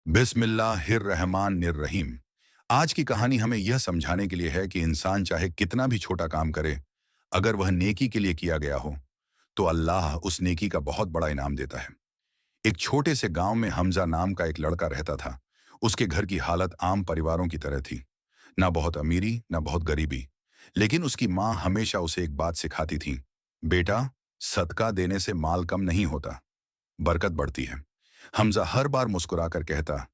बिस्मिल्लाहिर्रहमानिर्रहीम। आज की कहानी हमें यह समझाने के लिए है कि इंसान चाहे कितना भी छोटा काम करे, अगर वह नेकी के लिए किया गया हो, तो अल्लाह उस नेकी का बहुत बड़ा इनाम देता है। एक छोटे से गांव में हमजा नाम का एक लड़का रहता था। उसके घर की हालत आम परिवारों की तरह थी, ना बहुत अमीरी, ना बहुत गरीबी। लेकिन उसकी माँ हमेशा उसे एक बात सिखाती थी, बेटा, सदका देने से माल कम नहीं होता, बरकत बढ़ती है। हमजा हर बार मुस्कुराकर कहता,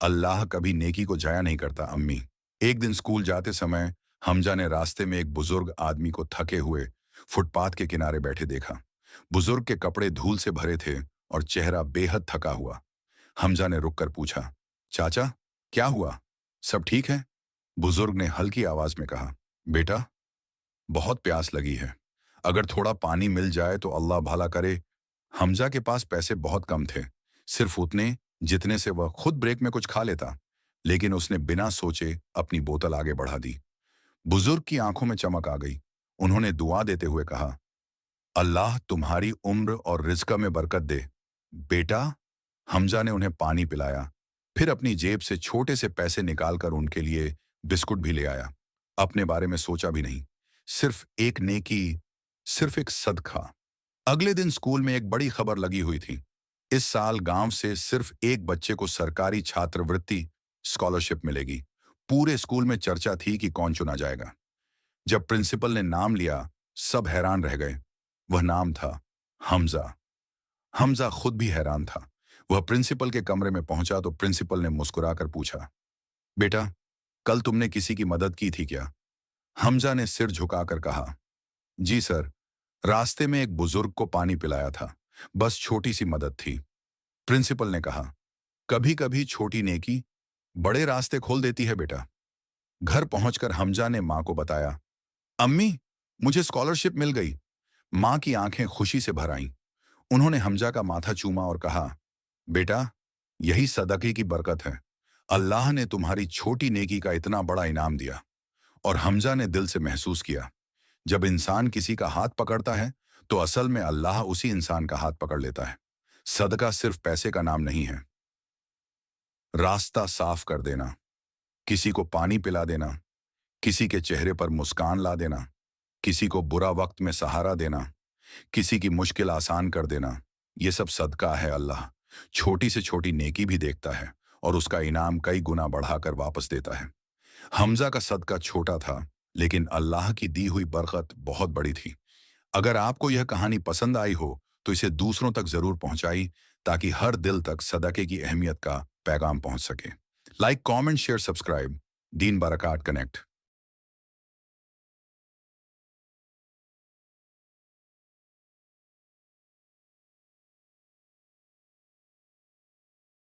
अल्लाह कभी नेकी को जाया नहीं करता अम्मी। एक दिन स्कूल जाते समय हमजा ने रास्ते में एक बुजुर्ग आदमी को थके हुए फुटपाथ के किनारे बैठे देखा। बुजुर्ग के कपड़े धूल से भरे थे और चेहरा बेहद थका हुआ। हमजा ने रुककर पूछा, चाचा, क्या हुआ? सब ठीक है? बुजुर्ग ने हल्की आवाज में कहा, बेटा, बहुत प्यास लगी है, अगर थोड़ा पानी मिल जाए तो अल्लाह भला करे। हमजा के पास पैसे बहुत कम थे, सिर्फ उतने जितने से वह खुद ब्रेक में कुछ खा लेता। लेकिन उसने बिना सोचे अपनी बोतल आगे बढ़ा दी। बुजुर्ग की आंखों में चमक आ गई। उन्होंने दुआ देते हुए कहा, अल्लाह तुम्हारी उम्र और रिज़्क में बरकत दे। बेटा, हमजा ने उन्हें पानी पिलाया, फिर अपनी जेब से छोटे से पैसे निकालकर उनके लिए बिस्कुट भी ले आया। अपने बारे में सोचा भी नहीं, सिर्फ एक नेकी, सिर्फ एक सदका। अगले दिन स्कूल में एक बड़ी खबर लगी हुई थी। इस साल गांव से सिर्फ एक बच्चे को सरकारी छात्रवृत्ति स्कॉलरशिप मिलेगी। पूरे स्कूल में चर्चा थी कि कौन चुना जाएगा। जब प्रिंसिपल ने नाम लिया, सब हैरान रह गए। वह नाम था हमजा। हमजा खुद भी हैरान था। वह प्रिंसिपल के कमरे में पहुंचा तो प्रिंसिपल ने मुस्कुराकर पूछा, बेटा, कल तुमने किसी की मदद की थी क्या? हमजा ने सिर झुकाकर कहा, जी सर, रास्ते में एक बुजुर्ग को पानी पिलाया था, बस छोटी सी मदद थी। प्रिंसिपल ने कहा, कभी कभी छोटी नेकी बड़े रास्ते खोल देती है बेटा। घर पहुंचकर हमजा ने मां को बताया, अम्मी, मुझे स्कॉलरशिप मिल गई। मां की आंखें खुशी से भर आईं। उन्होंने हमजा का माथा चूमा और कहा, बेटा, यही सदके की बरकत है। अल्लाह ने तुम्हारी छोटी नेकी का इतना बड़ा इनाम दिया। और हमजा ने दिल से महसूस किया, जब इंसान किसी का हाथ पकड़ता है तो असल में अल्लाह उसी इंसान का हाथ पकड़ लेता है। सदका सिर्फ पैसे का नाम नहीं है। रास्ता साफ कर देना, किसी को पानी पिला देना, किसी के चेहरे पर मुस्कान ला देना, किसी को बुरा वक्त में सहारा देना, किसी की मुश्किल आसान कर देना, ये सब सदका है। अल्लाह छोटी से छोटी नेकी भी देखता है और उसका इनाम कई गुना बढ़ाकर वापस देता है। हमजा का सदका छोटा था, लेकिन अल्लाह की दी हुई बरकत बहुत बड़ी थी। अगर आपको यह कहानी पसंद आई हो तो इसे दूसरों तक जरूर पहुंचाई, ताकि हर दिल तक सदके की अहमियत का पैगाम पहुंच सके। Like, comment, share, subscribe. दीन बरकत कनेक्ट।